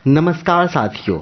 नमस्कार साथियों,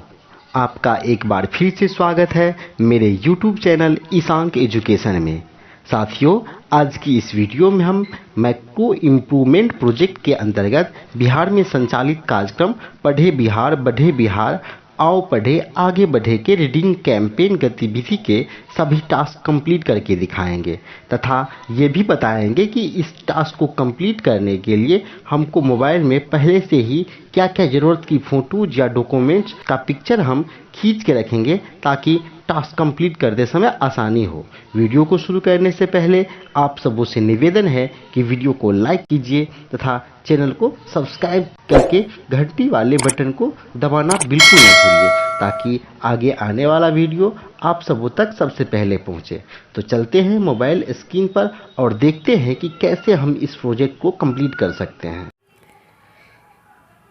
आपका एक बार फिर से स्वागत है मेरे YouTube चैनल ईशांक एजुकेशन में। साथियों, आज की इस वीडियो में हम मैक्रो इम्प्रूवमेंट प्रोजेक्ट के अंतर्गत बिहार में संचालित कार्यक्रम पढ़े बिहार बढ़े बिहार आओ पढ़े आगे बढ़े के रीडिंग कैंपेन गतिविधि के सभी टास्क कंप्लीट करके दिखाएंगे तथा ये भी बताएंगे कि इस टास्क को कंप्लीट करने के लिए हमको मोबाइल में पहले से ही क्या क्या ज़रूरत की फ़ोटोज़ या डॉक्यूमेंट्स का पिक्चर हम खींच के रखेंगे ताकि टास्क कंप्लीट करते समय आसानी हो। वीडियो को शुरू करने से पहले आप सबों से निवेदन है कि वीडियो को लाइक कीजिए तथा चैनल को सब्सक्राइब करके घंटी वाले बटन को दबाना बिल्कुल न भूलिए ताकि आगे आने वाला वीडियो आप सबों तक सबसे पहले पहुंचे। तो चलते हैं मोबाइल स्क्रीन पर और देखते हैं कि कैसे हम इस प्रोजेक्ट को कंप्लीट कर सकते हैं।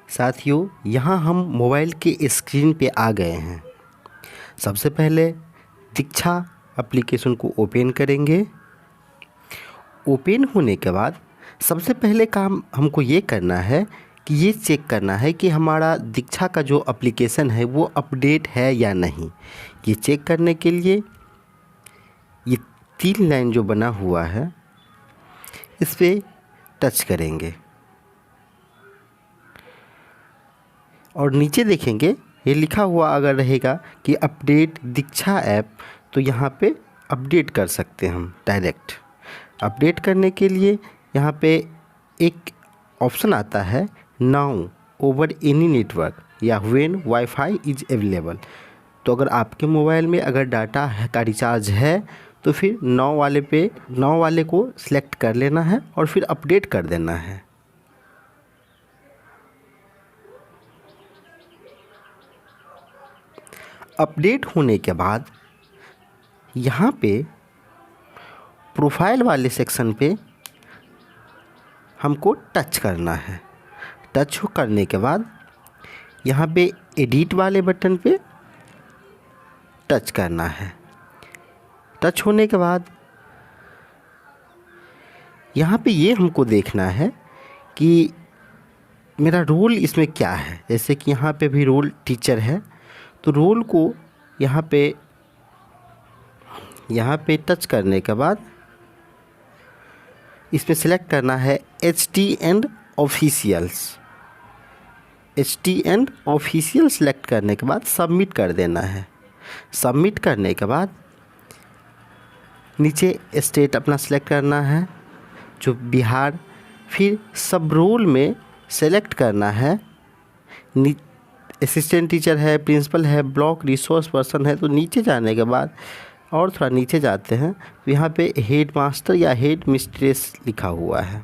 साथियों, यहाँ हम मोबाइल के स्क्रीन पे आ गए हैं। सबसे पहले दीक्षा एप्लीकेशन को ओपन करेंगे। ओपन होने के बाद सबसे पहले काम हमको ये करना है कि ये चेक करना है कि हमारा दीक्षा का जो एप्लीकेशन है वो अपडेट है या नहीं। ये चेक करने के लिए ये 3 लाइन जो बना हुआ है इस पर टच करेंगे और नीचे देखेंगे ये लिखा हुआ अगर रहेगा कि अपडेट दीक्षा ऐप, तो यहाँ पे अपडेट कर सकते हैं हम डायरेक्ट। अपडेट करने के लिए यहाँ पे एक ऑप्शन आता है नाउ ओवर एनी नेटवर्क या व्हेन वाईफाई इज अवेलेबल। तो अगर आपके मोबाइल में अगर डाटा का रिचार्ज है तो फिर नाउ वाले को सिलेक्ट कर लेना है और फिर अपडेट कर देना है। अपडेट होने के बाद यहाँ पे प्रोफाइल वाले सेक्शन पे हमको टच करना है। टच करने के बाद यहाँ पे एडिट वाले बटन पे टच करना है। टच होने के बाद यहाँ पे ये हमको देखना है कि मेरा रोल इसमें क्या है। जैसे कि यहाँ पे भी रोल टीचर है, तो रोल को यहाँ पे टच करने के बाद इसमें सेलेक्ट करना है HT & officials. HT & official select करने के बाद सबमिट कर देना है। सबमिट करने के बाद नीचे स्टेट अपना सेलेक्ट करना है जो बिहार। फिर सब रोल में सेलेक्ट करना है असिस्टेंट टीचर है, प्रिंसिपल है, ब्लॉक रिसोर्स पर्सन है। तो नीचे जाने के बाद और थोड़ा नीचे जाते हैं तो यहाँ पे हेड मास्टर या हेड मिस्ट्रेस लिखा हुआ है,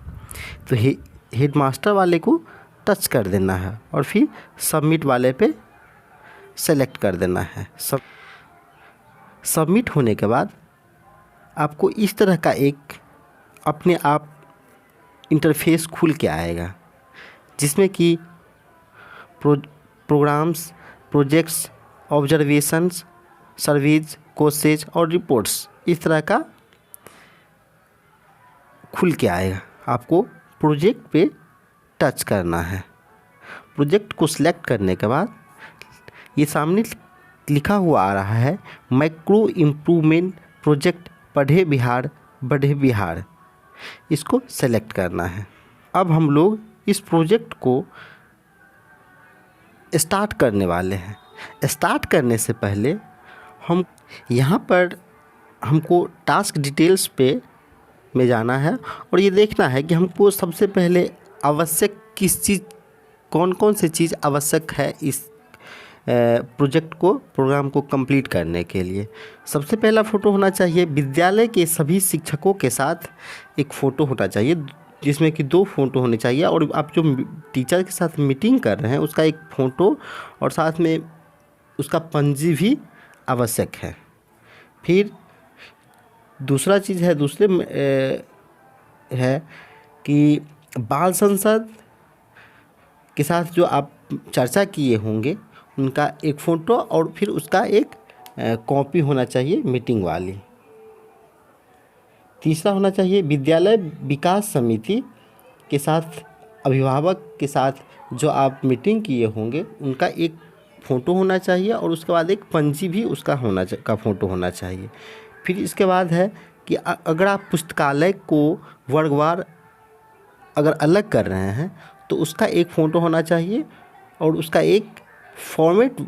तो हेड मास्टर वाले को टच कर देना है और फिर सबमिट वाले पे सेलेक्ट कर देना है। सबमिट होने के बाद आपको इस तरह का एक अपने आप इंटरफेस खुल के आएगा जिसमें कि programs, projects, observations, service, courses और रिपोर्ट्स इस तरह का खुल के आएगा। आपको प्रोजेक्ट पे टच करना है। प्रोजेक्ट को सिलेक्ट करने के बाद ये सामने लिखा हुआ आ रहा है मैक्रो इम्प्रूवमेंट प्रोजेक्ट पढ़े बिहार बढ़े बिहार। इसको सेलेक्ट करना है। अब हम लोग इस प्रोजेक्ट को स्टार्ट करने वाले हैं। स्टार्ट करने से पहले हम यहाँ पर हमको टास्क डिटेल्स पे में जाना है और ये देखना है कि हमको सबसे पहले आवश्यक कौन कौन सी चीज़ आवश्यक है इस प्रोग्राम को कंप्लीट करने के लिए। सबसे पहला फ़ोटो होना चाहिए विद्यालय के सभी शिक्षकों के साथ एक फ़ोटो होना चाहिए जिसमें कि 2 फ़ोटो होने चाहिए और आप जो टीचर के साथ मीटिंग कर रहे हैं उसका एक फ़ोटो और साथ में उसका पंजी भी आवश्यक है। फिर दूसरा चीज़ है है कि बाल संसद के साथ जो आप चर्चा किए होंगे उनका एक फ़ोटो और फिर उसका एक कॉपी होना चाहिए मीटिंग वाली। तीसरा होना चाहिए विद्यालय विकास समिति के साथ अभिभावक के साथ जो आप मीटिंग किए होंगे उनका एक फ़ोटो होना चाहिए और उसके बाद एक पंजी भी उसका का फ़ोटो होना चाहिए। फिर इसके बाद है कि अगर आप पुस्तकालय को वर्गवार अगर अलग कर रहे हैं तो उसका एक फ़ोटो होना चाहिए और उसका एक फॉर्मेट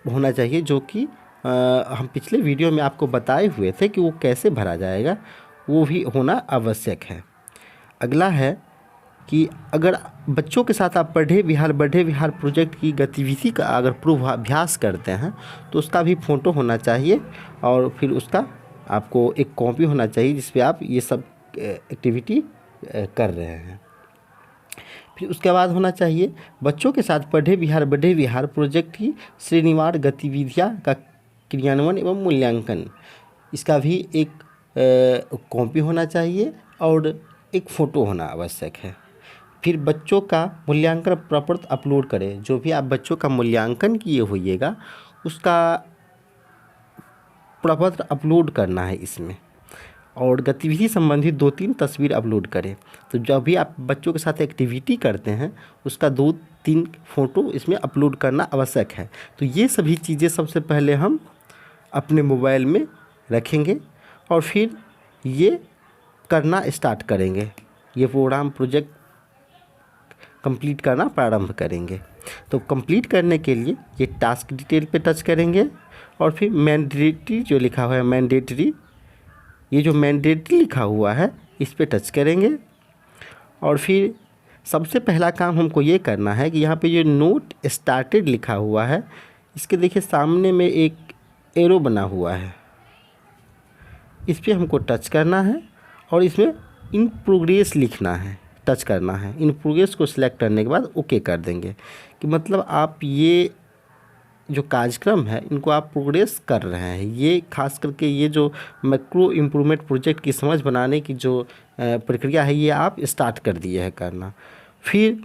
होना चाहिए, जो कि हम पिछले वीडियो में आपको बताए हुए थे कि वो कैसे भरा जाएगा, वो भी होना आवश्यक है। अगला है कि अगर बच्चों के साथ आप बढ़े बिहार प्रोजेक्ट की गतिविधि का अगर पूर्वाभ्यास करते हैं तो उसका भी फ़ोटो होना चाहिए और फिर उसका आपको एक कॉपी होना चाहिए जिस पे आप ये सब एक्टिविटी कर रहे हैं। फिर उसके बाद होना चाहिए बच्चों के साथ बढ़े बिहार प्रोजेक्ट की श्रेणीवार गतिविधियाँ का क्रियान्वयन एवं मूल्यांकन, इसका भी एक कॉपी होना चाहिए और एक फ़ोटो होना आवश्यक है। फिर बच्चों का मूल्यांकन प्रपत्र अपलोड करें, जो भी आप बच्चों का मूल्यांकन किए होइएगा उसका प्रपत्र अपलोड करना है इसमें, और गतिविधि संबंधी 2-3 तस्वीर अपलोड करें। तो जब भी आप बच्चों के साथ एक्टिविटी करते हैं उसका 2-3 फ़ोटो इसमें अपलोड करना आवश्यक है। तो ये सभी चीज़ें सबसे पहले हम अपने मोबाइल में रखेंगे और फिर ये करना स्टार्ट करेंगे, ये प्रोग्राम प्रोजेक्ट कंप्लीट करना प्रारंभ करेंगे। तो कंप्लीट करने के लिए ये टास्क डिटेल पे टच करेंगे और फिर मैंडेटरी जो लिखा हुआ है मैंडेटरी, ये जो मैंडेटरी लिखा हुआ है इस पे टच करेंगे और फिर सबसे पहला काम हमको ये करना है कि यहाँ पे जो नोट स्टार्टेड लिखा हुआ है इसके देखिए सामने में एक एरो बना हुआ है, इस पे हमको टच करना है और इसमें इन प्रोग्रेस लिखना है, टच करना है। इन प्रोग्रेस को सिलेक्ट करने के बाद ओके कर देंगे कि मतलब आप ये जो कार्यक्रम है इनको आप प्रोग्रेस कर रहे हैं। ये खास करके ये जो मैक्रो इम्प्रूवमेंट प्रोजेक्ट की समझ बनाने की जो प्रक्रिया है ये आप स्टार्ट कर दिए हैं करना। फिर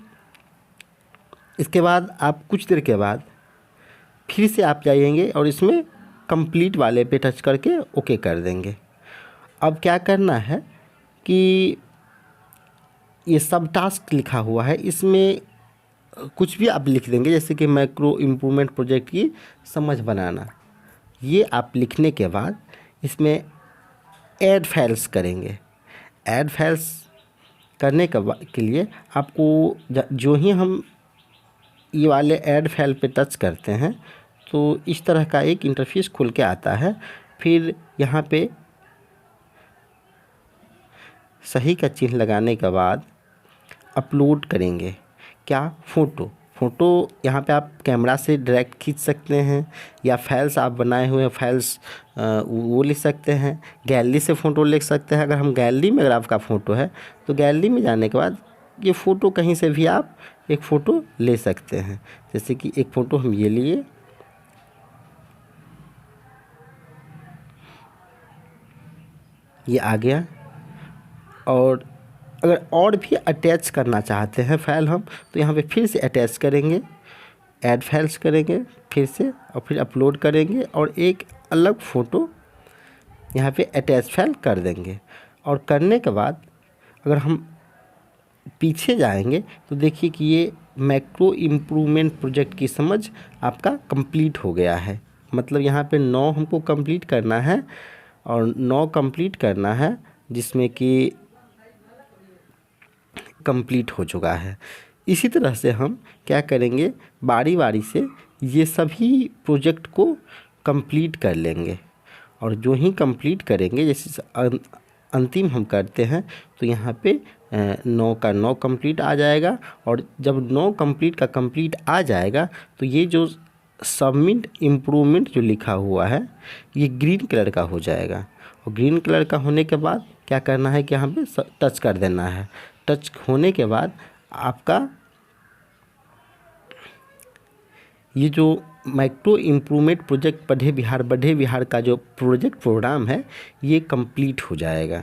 इसके बाद आप कुछ देर के बाद फिर से आप जाइएंगे और इसमें कंप्लीट वाले पे टच करके ओके कर देंगे। अब क्या करना है कि ये सब टास्क लिखा हुआ है इसमें कुछ भी आप लिख देंगे, जैसे कि मैक्रो इम्प्रूवमेंट प्रोजेक्ट की समझ बनाना, ये आप लिखने के बाद इसमें ऐड फाइल्स करेंगे। ऐड फाइल्स करने के लिए आपको जो ही हम ये वाले ऐड फाइल पे टच करते हैं तो इस तरह का एक इंटरफेस खुल के आता है। फिर यहाँ पे सही का चिन्ह लगाने के बाद अपलोड करेंगे क्या, फ़ोटो यहाँ पे आप कैमरा से डायरेक्ट खींच सकते हैं या फाइल्स आप बनाए हुए फाइल्स वो लिख सकते हैं, गैलरी से फ़ोटो लिख सकते हैं। अगर हम गैलरी में अगर आपका फ़ोटो है तो गैलरी में जाने के बाद ये फ़ोटो कहीं से भी आप एक फ़ोटो ले सकते हैं। जैसे कि एक फ़ोटो हम ये लिए, ये आ गया। और अगर और भी अटैच करना चाहते हैं फाइल हम तो यहाँ पे फिर से अटैच करेंगे, ऐड फाइल्स करेंगे फिर से और फिर अपलोड करेंगे और एक अलग फ़ोटो यहाँ पे अटैच फाइल कर देंगे। और करने के बाद अगर हम पीछे जाएंगे तो देखिए कि ये मैक्रो इम्प्रूवमेंट प्रोजेक्ट की समझ आपका कंप्लीट हो गया है। मतलब यहाँ पे 9 हमको कंप्लीट करना है और 9 कंप्लीट करना है जिसमें कि कंप्लीट हो चुका है। इसी तरह से हम क्या करेंगे, बारी बारी से ये सभी प्रोजेक्ट को कंप्लीट कर लेंगे और जो ही कंप्लीट करेंगे जैसे अंतिम हम करते हैं तो यहाँ पे 9 का 9 कंप्लीट आ जाएगा। और जब 9 कंप्लीट का कंप्लीट आ जाएगा तो ये जो सबमिट इम्प्रूवमेंट जो लिखा हुआ है ये ग्रीन कलर का हो जाएगा। और ग्रीन कलर का होने के बाद क्या करना है कि यहाँ पे टच कर देना है। टच होने के बाद आपका ये जो मैक्रो इम्प्रूवमेंट प्रोजेक्ट बढ़े बिहार का जो प्रोजेक्ट प्रोग्राम है ये कंप्लीट हो जाएगा।